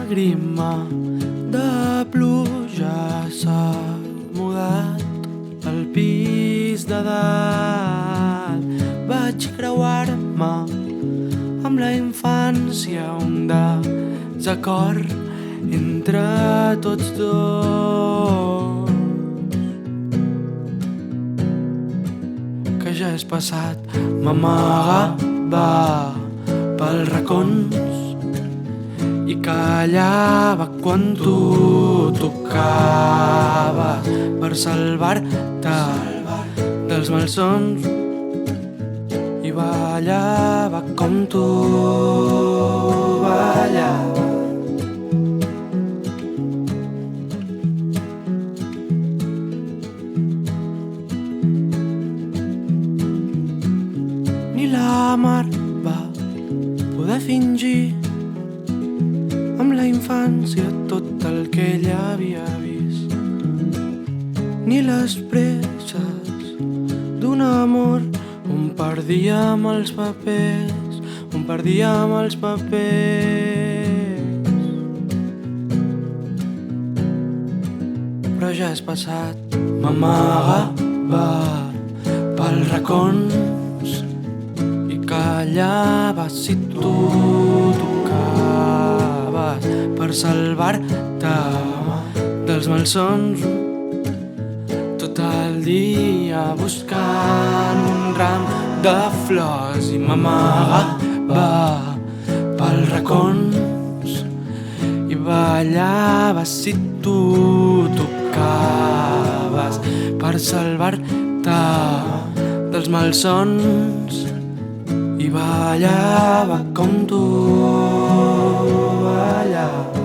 llàgrima de pluja s'ha mudat al pis de dalt. Vaig creuar-me amb la infància, un desacord entre tots dos, que ja és passat. M'amagava pels racons i callava quan tu tocaves per salvar-te dels malsons, i ballava com tu ballaves. Ni la mar va poder fingir amb la infància tot el que ella havia vist, ni les presses d'un amor on perdíem els papers, Però ja és passat. M'amagava pels racons i callava si tu tocaves per salvar-te dels malsons. Tot el dia buscant un ram de flors i m'amagava pels racons i ballava si tu tocaves per salvar-te dels malsons, i ballava com tu ballaves.